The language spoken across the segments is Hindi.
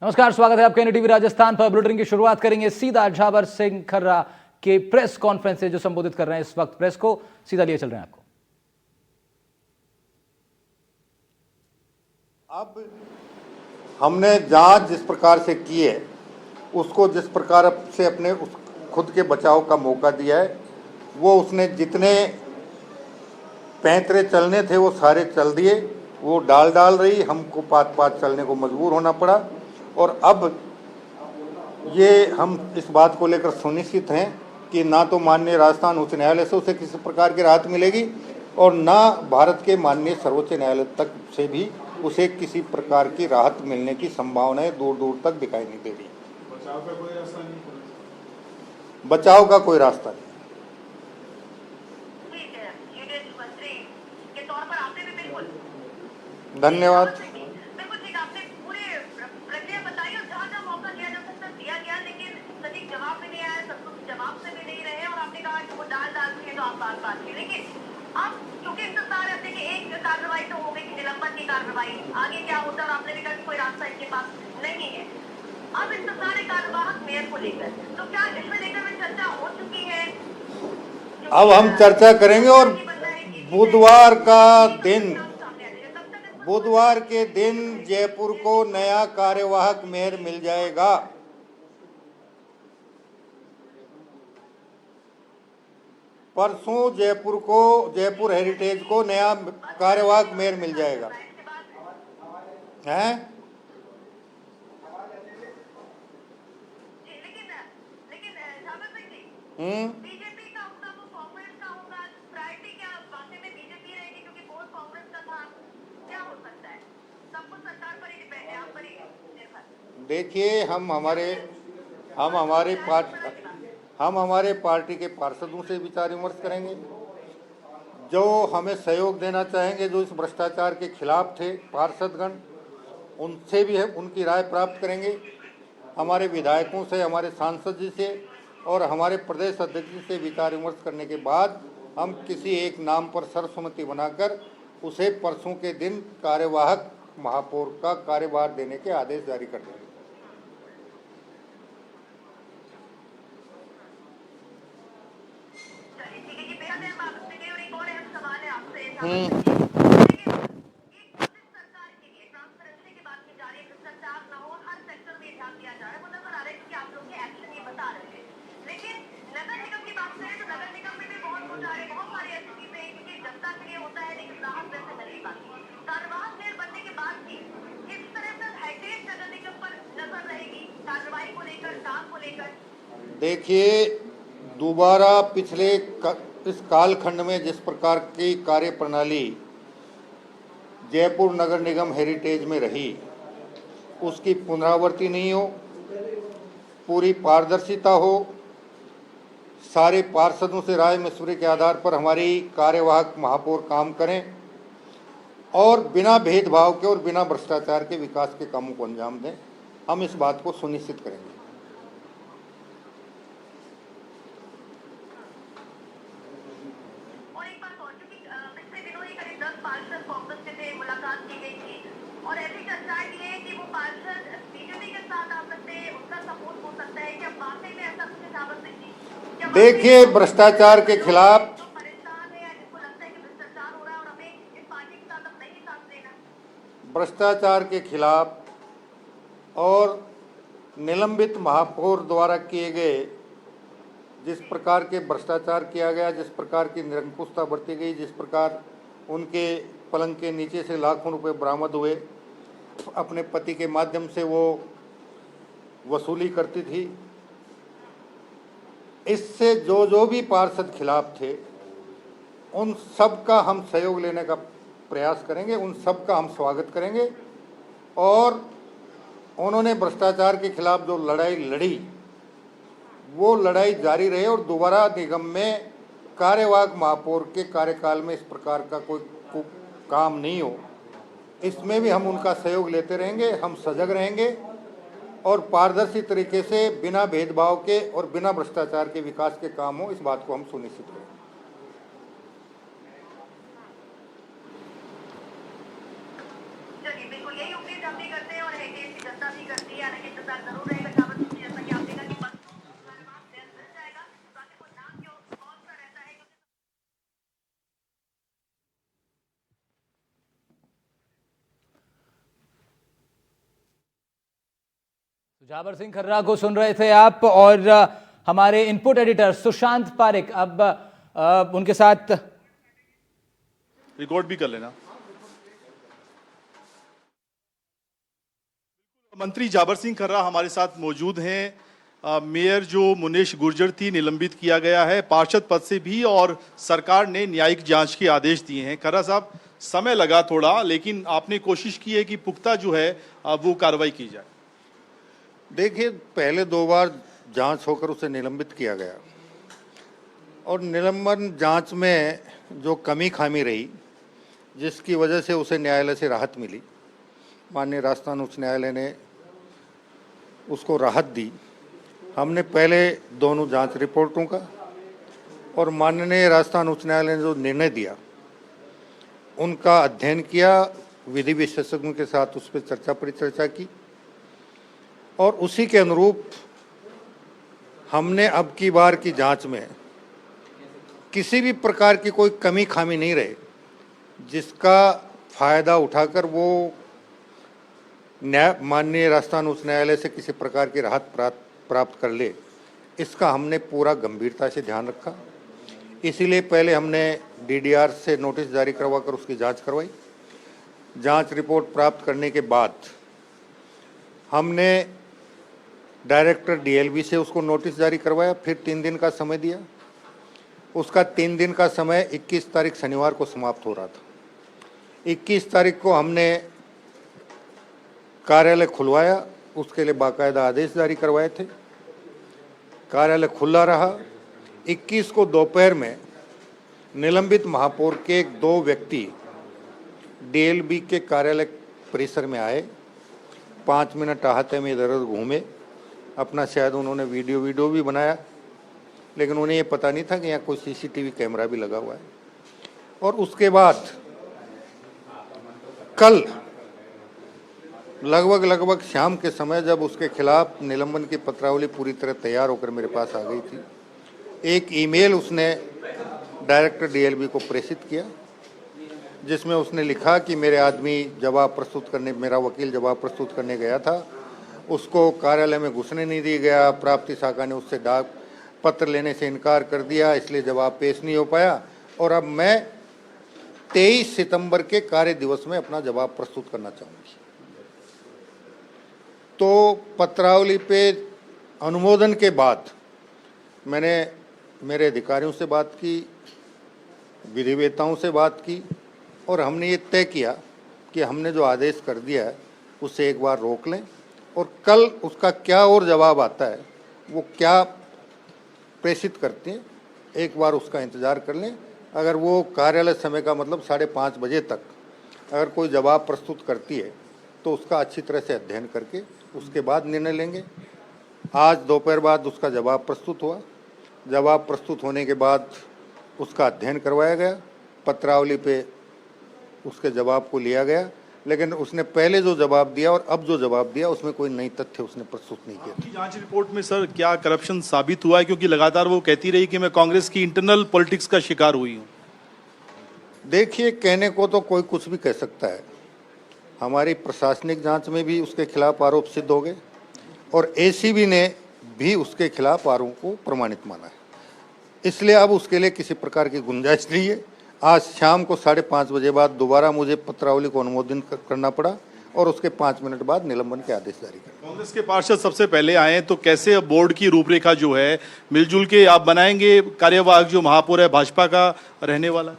नमस्कार, स्वागत है आपका एनडीटीवी राजस्थान पर। बुलेटिन की शुरुआत करेंगे सीधा झाबर सिंह खर्रा के प्रेस कॉन्फ्रेंस से, जो संबोधित कर रहे हैं इस वक्त प्रेस को। सीधा लिए चल रहे हैं आपको। अब हमने जांच जिस प्रकार से की है, उसको जिस प्रकार से अपने खुद के बचाव का मौका दिया है, वो उसने जितने पैंतरे चलने थे वो सारे चल दिए। वो डाल रही, हमको पात पात चलने को मजबूर होना पड़ा। और अब ये हम इस बात को लेकर सुनिश्चित हैं कि ना तो माननीय राजस्थान उच्च न्यायालय से उसे किसी प्रकार की राहत मिलेगी और ना भारत के माननीय सर्वोच्च न्यायालय तक से भी उसे किसी प्रकार की राहत मिलने की संभावनाएं दूर दूर तक दिखाई नहीं दे रही। बचाव का कोई रास्ता नहीं। बचाव का कोई रास्ता नहीं। धन्यवाद। आगे क्या होता है आपने भी कहा कोई रास्ता इनके पास नहीं है। अब इंतजार कार्यवाहक मेयर को लेकर तो क्या इसमें लेकर में चर्चा हो चुकी है? अब हम चर्चा करेंगे और बुधवार के दिन जयपुर को नया कार्यवाहक मेयर मिल जाएगा। परसों जयपुर हेरिटेज को नया कार्यवाहक मेयर मिल जाएगा। हैं? बीजेपी का होगा वो कांग्रेस का होगा, प्रायोरिटी क्या वाकई में बीजेपी रहेगी क्योंकि वोट कांग्रेस का था? क्या हो सकता है? सब कुछ सरकार पर ही डिपेंड है, आप पर ही निर्भर। देखिए, हम हमारे पार्टी के पार्षदों से विचार विमर्श करेंगे, जो हमें सहयोग देना चाहेंगे, जो इस भ्रष्टाचार के खिलाफ थे पार्षदगण, उनसे भी है उनकी राय प्राप्त करेंगे। हमारे विधायकों से, हमारे सांसद जी से और हमारे प्रदेश अध्यक्ष जी से विचार विमर्श करने के बाद हम किसी एक नाम पर सर्वसम्मति बनाकर उसे परसों के दिन कार्यवाहक महापौर का कार्यभार देने के आदेश जारी कर देंगे। देखिए, दोबारा पिछले इस कालखंड में जिस प्रकार की कार्य प्रणाली जयपुर नगर निगम हेरिटेज में रही, उसकी पुनरावृत्ति नहीं हो, पूरी पारदर्शिता हो, सारे पार्षदों से राय मशवरे के आधार पर हमारी कार्यवाहक महापौर काम करें और बिना भेदभाव के और बिना भ्रष्टाचार के विकास के कामों को अंजाम दें। हम इस बात को सुनिश्चित करेंगे। और ऐसी चर्चाएं भी है कि वो पार्षद बीजेपी के साथ आ सकते हैं, उनका सपोर्ट हो सकता है। क्या वाकई में ऐसा कुछ झाबर सिंह? देखिए, भ्रष्टाचार के खिलाफ परेशान है या जिसको लगता है कि भ्रष्टाचार हो रहा है और हमें इस पार्टी के साथ अब नहीं साथ देना? भ्रष्टाचार के खिलाफ और निलंबित महापौर द्वारा किए गए जिस प्रकार के भ्रष्टाचार किया गया, जिस प्रकार की निरंकुशता बरती गई, जिस प्रकार उनके पलंग के नीचे से लाखों रुपए बरामद हुए, अपने पति के माध्यम से वो वसूली करती थी, इससे जो भी पार्षद खिलाफ थे उन सब का हम सहयोग लेने का प्रयास करेंगे, उन सब का हम स्वागत करेंगे। और उन्होंने भ्रष्टाचार के खिलाफ जो लड़ाई लड़ी, वो लड़ाई जारी रहे और दोबारा निगम में कार्यवाहक महापौर के कार्यकाल में इस प्रकार का कोई काम नहीं हो, इसमें भी हम उनका सहयोग लेते रहेंगे। हम सजग रहेंगे और पारदर्शी तरीके से बिना भेदभाव के और बिना भ्रष्टाचार के विकास के काम हो, इस बात को हम सुनिश्चित करेंगे। चलिए, बिल्कुल यही उम्मीद हम भी करते हैं और है कि जनता भी करती है। जाबर सिंह खर्रा को सुन रहे थे आप, और हमारे इनपुट एडिटर सुशांत पारिक अब उनके साथ रिकॉर्ड भी कर लेना। मंत्री जाबर सिंह खर्रा हमारे साथ मौजूद हैं। मेयर जो मुनेश गुर्जर थी निलंबित किया गया है पार्षद पद से भी, और सरकार ने न्यायिक जांच के आदेश दिए हैं। खर्रा साहब, समय लगा थोड़ा, लेकिन आपने कोशिश की है कि पुख्ता जो है वो कार्रवाई की जाए। देखिए, पहले 2 बार जांच होकर उसे निलंबित किया गया, और निलंबन जांच में जो कमी खामी रही, जिसकी वजह से उसे न्यायालय से राहत मिली, माननीय राजस्थान उच्च न्यायालय ने उसको राहत दी। हमने पहले दोनों जांच रिपोर्टों का और माननीय राजस्थान उच्च न्यायालय ने जो निर्णय दिया उनका अध्ययन किया, विधि विशेषज्ञों के साथ उस पर चर्चा परिचर्चा की, और उसी के अनुरूप हमने अब की बार की जांच में किसी भी प्रकार की कोई कमी खामी नहीं रहे जिसका फायदा उठाकर वो माननीय राजस्थान उच्च न्यायालय से किसी प्रकार की राहत प्राप्त कर ले। इसका हमने पूरा गंभीरता से ध्यान रखा। इसीलिए पहले हमने डीडीआर से नोटिस जारी करवाकर उसकी जांच करवाई। जांच रिपोर्ट प्राप्त करने के बाद हमने डायरेक्टर डीएलबी से उसको नोटिस जारी करवाया, फिर 3 दिन का समय दिया। उसका 3 दिन का समय 21 तारीख शनिवार को समाप्त हो रहा था। 21 तारीख को हमने कार्यालय खुलवाया, उसके लिए बाकायदा आदेश जारी करवाए थे। कार्यालय खुला रहा। 21 को दोपहर में निलंबित महापौर के 2 व्यक्ति डीएलबी के कार्यालय परिसर में आए। 5 मिनट आहते में इधर उधर घूमे। अपना शायद उन्होंने वीडियो भी बनाया, लेकिन उन्हें ये पता नहीं था कि यहाँ कोई सीसीटीवी कैमरा भी लगा हुआ है। और उसके बाद कल लगभग शाम के समय जब उसके खिलाफ निलंबन की पत्रावली पूरी तरह तैयार होकर मेरे पास आ गई थी, एक ईमेल उसने डायरेक्टर डीएलबी को प्रेषित किया, जिसमें उसने लिखा कि मेरे आदमी जवाब प्रस्तुत करने, मेरा वकील जवाब प्रस्तुत करने गया था, उसको कार्यालय में घुसने नहीं दिया गया। प्राप्ति शाखा ने उससे डाक पत्र लेने से इनकार कर दिया, इसलिए जवाब पेश नहीं हो पाया, और अब मैं 23 सितंबर के कार्य दिवस में अपना जवाब प्रस्तुत करना चाहूँगी। तो पत्रावली पे अनुमोदन के बाद मैंने मेरे अधिकारियों से बात की, विधिवेताओं से बात की, और हमने ये तय किया कि हमने जो आदेश कर दिया है उसे एक बार रोक लें, और कल उसका क्या और जवाब आता है, वो क्या प्रेषित करते हैं, एक बार उसका इंतज़ार कर लें। अगर वो कार्यालय समय का मतलब 5:30 बजे तक अगर कोई जवाब प्रस्तुत करती है तो उसका अच्छी तरह से अध्ययन करके उसके बाद निर्णय लेंगे। आज दोपहर बाद उसका जवाब प्रस्तुत हुआ। जवाब प्रस्तुत होने के बाद उसका अध्ययन करवाया गया, पत्रावली पे उसके जवाब को लिया गया, लेकिन उसने पहले जो जवाब दिया और अब जो जवाब दिया उसमें कोई नई तथ्य उसने प्रस्तुत नहीं किया। आपकी जांच रिपोर्ट में सर क्या करप्शन साबित हुआ है? क्योंकि लगातार वो कहती रही कि मैं कांग्रेस की इंटरनल पॉलिटिक्स का शिकार हुई हूँ। देखिए, कहने को तो कोई कुछ भी कह सकता है। हमारी प्रशासनिक जांच में भी उसके खिलाफ आरोप सिद्ध हो गए, और एसीबी ने भी उसके खिलाफ आरोपों को प्रमाणित माना है। इसलिए अब उसके लिए किसी प्रकार की गुंजाइश नहीं है। आज शाम को 5:30 बजे बाद दोबारा मुझे पत्रावली को अनुमोदन करना पड़ा, और उसके 5 मिनट बाद निलंबन के आदेश जारी कर। कांग्रेस के पार्षद सबसे पहले आए, तो कैसे बोर्ड की रूपरेखा जो है मिलजुल के आप बनाएंगे? कार्यवाहक जो महापौर है भाजपा का रहने वाला,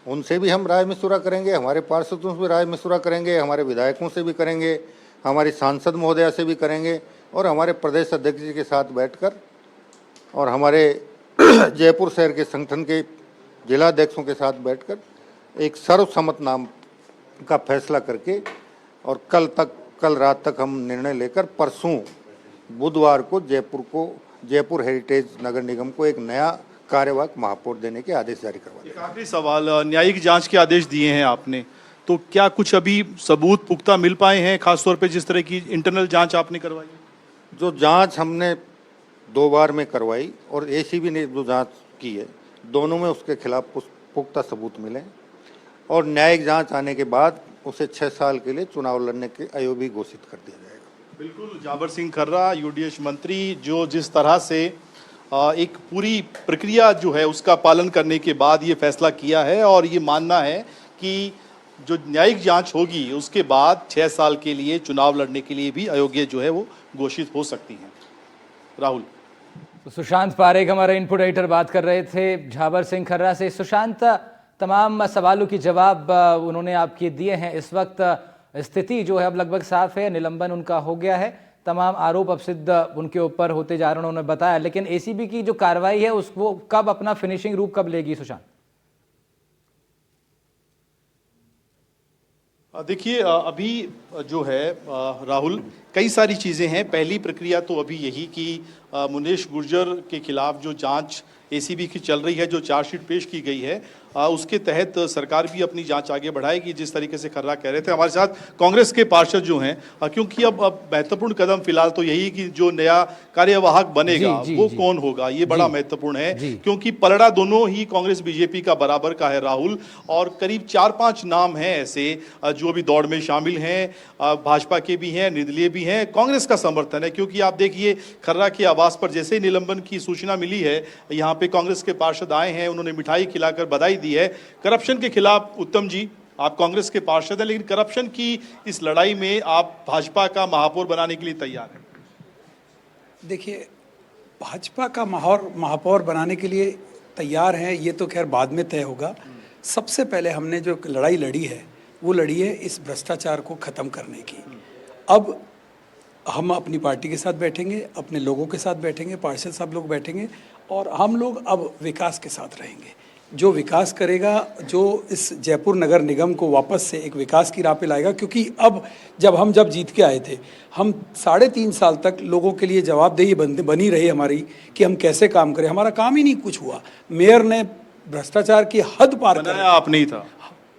उनसे भी हम राय मशुरा करेंगे, हमारे पार्षदों से भी राय मशुरा करेंगे, हमारे विधायकों से भी करेंगे, हमारी सांसद महोदया से भी करेंगे, और हमारे प्रदेश अध्यक्ष जी के साथ बैठकर, और हमारे जयपुर शहर के संगठन के जिलाध्यक्षों के साथ बैठकर एक सर्वसम्मत नाम का फैसला करके, और कल रात तक हम निर्णय लेकर परसों बुधवार को जयपुर हेरिटेज नगर निगम को एक नया कार्यवाहक महापौर देने के आदेश जारी करवा। एक आखिरी सवाल, न्यायिक जांच के आदेश दिए हैं आपने, तो क्या कुछ अभी सबूत पुख्ता मिल पाए हैं, खासतौर पे जिस तरह की इंटरनल जांच आपने करवाई? जो जांच हमने 2 बार में करवाई और एसीबी ने जो जांच की है, दोनों में उसके खिलाफ पुख्ता सबूत मिले, और न्यायिक जांच आने के बाद उसे 6 साल के लिए चुनाव लड़ने के अयोग्य घोषित कर दिया जाएगा। बिल्कुल, जाबर सिंह खर्रा यूडीएच मंत्री जो जिस तरह से एक पूरी प्रक्रिया जो है उसका पालन करने के बाद ये फैसला किया है और ये मानना है कि जो न्यायिक जांच होगी उसके बाद 6 साल के लिए चुनाव लड़ने के लिए भी अयोग्य जो है वो घोषित हो सकती हैं। राहुल। तो सुशांत पारेख हमारे इनपुट एडिटर बात कर रहे थे जाबर सिंह खर्रा से। सुशांत, तमाम सवालों की जवाब उन्होंने आपके दिए हैं। इस वक्त स्थिति जो है अब लगभग साफ है, निलंबन उनका हो गया है, तमाम आरोप अब सिद्ध उनके ऊपर होते जा रहे हैं, उन्होंने बताया। लेकिन एसीबी की जो कार्रवाई है उसको कब अपना फिनिशिंग रूप कब लेगी सुशांत? देखिए अभी जो है राहुल, कई सारी चीज़ें हैं। पहली प्रक्रिया तो अभी यही कि मुनेश गुर्जर के खिलाफ जो जांच एसीबी की चल रही है, जो चार्जशीट पेश की गई है, उसके तहत सरकार भी अपनी जांच आगे बढ़ाएगी। जिस तरीके से खर्रा कह रहे थे, हमारे साथ कांग्रेस के पार्षद जो हैं, क्योंकि अब महत्वपूर्ण कदम फिलहाल तो यही कि जो नया कार्यवाहक बनेगा वो कौन होगा, ये बड़ा महत्वपूर्ण है। क्योंकि पलड़ा दोनों ही कांग्रेस बीजेपी का बराबर का है राहुल, और करीब 4-5 नाम हैं ऐसे जो अभी दौड़ में शामिल हैं। भाजपा के भी हैं, निर्दलीय भी हैं, कांग्रेस का समर्थन है। क्योंकि आप देखिए, खर्रा के आवास पर जैसे ही निलंबन की सूचना मिली है, यहाँ पे कांग्रेस के पार्षद आए हैं, उन्होंने मिठाई खिलाकर बधाई दी है। करप्शन के खिलाफ उत्तम जी, आप कांग्रेस के पार्षद हैं, लेकिन करप्शन की इस लड़ाई में आप भाजपा का महापौर बनाने के लिए तैयार हैं? देखिए, भाजपा का महापौर बनाने के लिए तैयार हैं, ये तो खैर बाद में तय होगा। सबसे पहले हमने जो लड़ाई लड़ी है वो लड़ी है इस भ्रष्टाचार को ख़त्म करने की। अब हम अपनी पार्टी के साथ बैठेंगे, अपने लोगों के साथ बैठेंगे, पार्षद साहब लोग बैठेंगे, और हम लोग अब विकास के साथ रहेंगे। जो विकास करेगा, जो इस जयपुर नगर निगम को वापस से एक विकास की राह पे लाएगा। क्योंकि अब जब जीत के आए थे, हम 3.5 साल तक लोगों के लिए जवाबदेही बनी रही हमारी कि हम कैसे काम करें। हमारा काम ही नहीं कुछ हुआ। मेयर ने भ्रष्टाचार की हद पार कर आप नहीं था,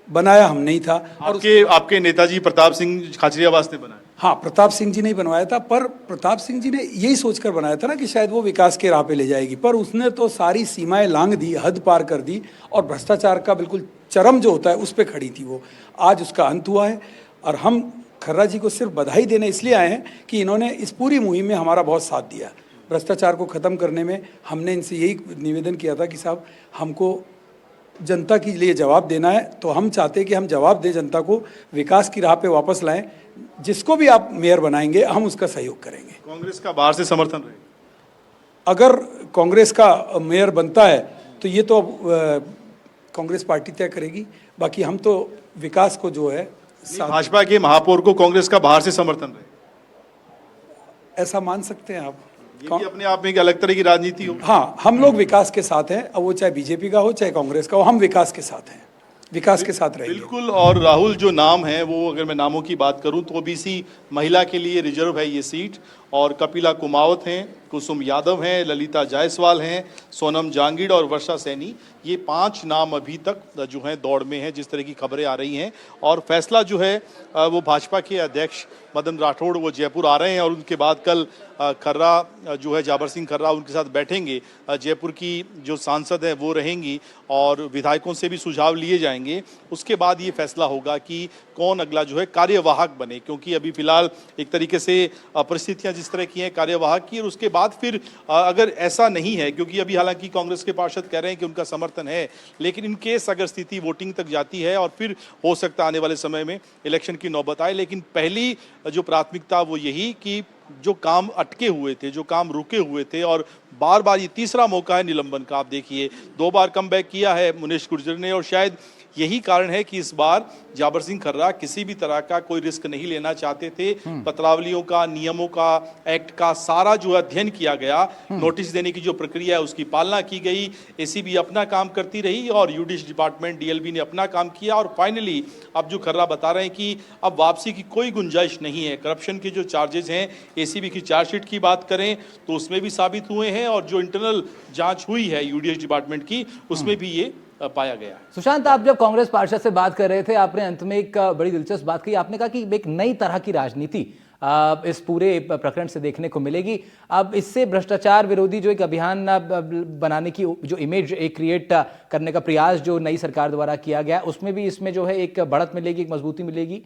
बनाया हम नहीं था, और आपके नेताजी प्रताप सिंह खाचरियावास ने बनाया। हाँ, प्रताप सिंह जी ने ही बनवाया था, पर प्रताप सिंह जी ने यही सोचकर बनाया था ना कि शायद वो विकास के राह पे ले जाएगी, पर उसने तो सारी सीमाएं लांघ दी, हद पार कर दी, और भ्रष्टाचार का बिल्कुल चरम जो होता है उस पर खड़ी थी वो। आज उसका अंत हुआ है, और हम खर्रा जी को सिर्फ बधाई देने इसलिए आए हैं कि इन्होंने इस पूरी मुहिम में हमारा बहुत साथ दिया। भ्रष्टाचार को ख़त्म करने में हमने इनसे यही निवेदन किया था कि साहब, हमको जनता के लिए जवाब देना है, तो हम चाहते हैं कि हम जवाब दें जनता को, विकास की राह पे वापस लाएं। जिसको भी आप मेयर बनाएंगे हम उसका सहयोग करेंगे। कांग्रेस का बाहर से समर्थन रहेगा? अगर कांग्रेस का मेयर बनता है तो ये तो कांग्रेस पार्टी तय करेगी। बाकी हम तो विकास को जो है भाजपा के महापौर को कांग्रेस का बाहर से समर्थन रहेगा, ऐसा मान सकते हैं आप। ये भी अपने आप में एक अलग तरह की राजनीति हो। हाँ, हम लोग विकास के साथ हैं, अब वो चाहे बीजेपी का हो चाहे कांग्रेस का हो, हम विकास के साथ हैं, विकास के साथ रहेंगे। बिल्कुल। और राहुल, जो नाम है वो, अगर मैं नामों की बात करूं तो ओबीसी महिला के लिए रिजर्व है ये सीट, और कपिला कुमावत हैं, कुसुम यादव हैं, ललिता जायसवाल हैं, सोनम जांगीड़ और वर्षा सैनी। ये 5 नाम अभी तक जो हैं दौड़ में हैं, जिस तरह की खबरें आ रही हैं। और फैसला जो है वो भाजपा के अध्यक्ष मदन राठौड़ वो जयपुर आ रहे हैं, और उनके बाद कल खर्रा जो है, जाबर सिंह खर्रा, उनके साथ बैठेंगे। जयपुर की जो सांसद हैं वो रहेंगी, और विधायकों से भी सुझाव लिए जाएंगे। उसके बाद ये फैसला होगा कि कौन अगला जो है कार्यवाहक बने। क्योंकि अभी फिलहाल एक तरीके से परिस्थितियां जिस तरह की हैं कार्यवाहक की, और उसके बाद फिर अगर ऐसा नहीं है, क्योंकि अभी हालांकि कांग्रेस के पार्षद कह रहे हैं कि उनका समर्थन है, लेकिन इन केस अगर स्थिति वोटिंग तक जाती है और फिर हो सकता है आने वाले समय में इलेक्शन की नौबत आए। लेकिन पहली जो प्राथमिकता वो यही कि जो काम अटके हुए थे, जो काम रुके हुए थे, और बार बार ये तीसरा मौका है निलंबन का। आप देखिए, 2 बार कमबैक किया है मुनेश गुर्जर ने, और शायद यही कारण है कि इस बार जाबर सिंह खर्रा किसी भी तरह का कोई रिस्क नहीं लेना चाहते थे। पत्रावलियों का, नियमों का, एक्ट का सारा जो अध्ययन किया गया, नोटिस देने की जो प्रक्रिया है उसकी पालना की गई, एसीबी अपना काम करती रही, और यूडीएच डिपार्टमेंट, डीएलबी ने अपना काम किया, और फाइनली अब जो खर्रा बता रहे हैं कि अब वापसी की कोई गुंजाइश नहीं है। करप्शन के जो चार्जेस हैं, एसीबी की चार्जशीट की बात करें तो उसमें भी साबित हुए हैं, और जो इंटरनल जांच हुई है यूडीएच डिपार्टमेंट की उसमें भी ये पाया गया। सुशांत, आप जब कांग्रेस पार्षद से बात कर रहे थे, आपने अंत में एक बड़ी दिलचस्प बात कही। आपने कहा कि एक नई तरह की राजनीति इस पूरे प्रकरण से देखने को मिलेगी। अब इससे भ्रष्टाचार विरोधी जो एक अभियान बनाने की जो इमेज एक क्रिएट करने का प्रयास जो नई सरकार द्वारा किया गया, उसमें भी इसमें जो है एक बढ़त मिलेगी, एक मजबूती मिलेगी।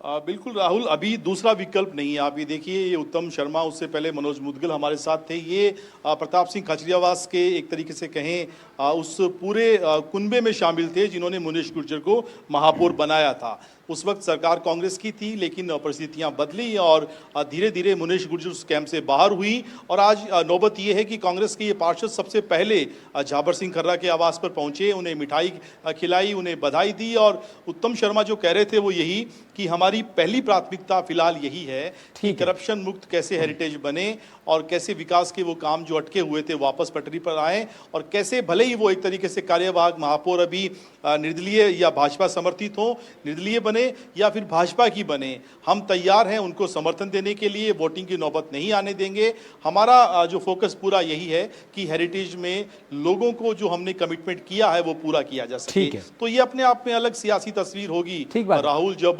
बिल्कुल राहुल, अभी दूसरा विकल्प नहीं है। आप ये देखिए, ये उत्तम शर्मा, उससे पहले मनोज मुदगल हमारे साथ थे। ये प्रताप सिंह खाचरियावास के एक तरीके से कहें उस पूरे कुनबे में शामिल थे जिन्होंने मुनीश गुर्जर को महापौर बनाया था। उस वक्त सरकार कांग्रेस की थी, लेकिन परिस्थितियां बदली और धीरे धीरे मुनीश गुर्जर उस कैंप से बाहर हुई। और आज नौबत ये है कि कांग्रेस के ये पार्षद सबसे पहले झाबर सिंह खर्रा के आवास पर पहुंचे, उन्हें मिठाई खिलाई, उन्हें बधाई दी। और उत्तम शर्मा जो कह रहे थे वो यही कि हमारी पहली प्राथमिकता फिलहाल यही है कि करप्शन मुक्त कैसे हेरिटेज बने और कैसे विकास के वो काम जो अटके हुए थे वापस पटरी पर आए, और कैसे भले ही वो एक तरीके से कार्यवाहक महापौर अभी निर्दलीय या भाजपा समर्थित हो, निर्दलीय बने या फिर भाजपा की बने, हम तैयार हैं उनको समर्थन देने के लिए। वोटिंग की नौबत नहीं आने देंगे। हमारा जो फोकस पूरा यही है कि हेरिटेज में लोगों को जो हमने कमिटमेंट किया है वो पूरा किया जा सके। तो ये अपने आप में अलग सियासी तस्वीर होगी राहुल, जब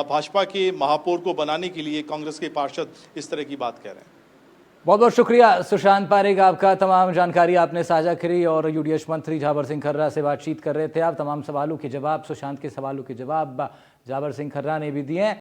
भाजपा के महापौर को बनाने के लिए कांग्रेस के पार्षद इस तरह की बात कह रहे हैं। बहुत बहुत शुक्रिया सुशांत पारेख, आपका तमाम जानकारी आपने साझा करी। और यूडीएच मंत्री झाबर सिंह खर्रा से बातचीत कर रहे थे आप। तमाम सवालों के जवाब, सुशांत के सवालों के जवाब झाबर सिंह खर्रा ने भी दिए।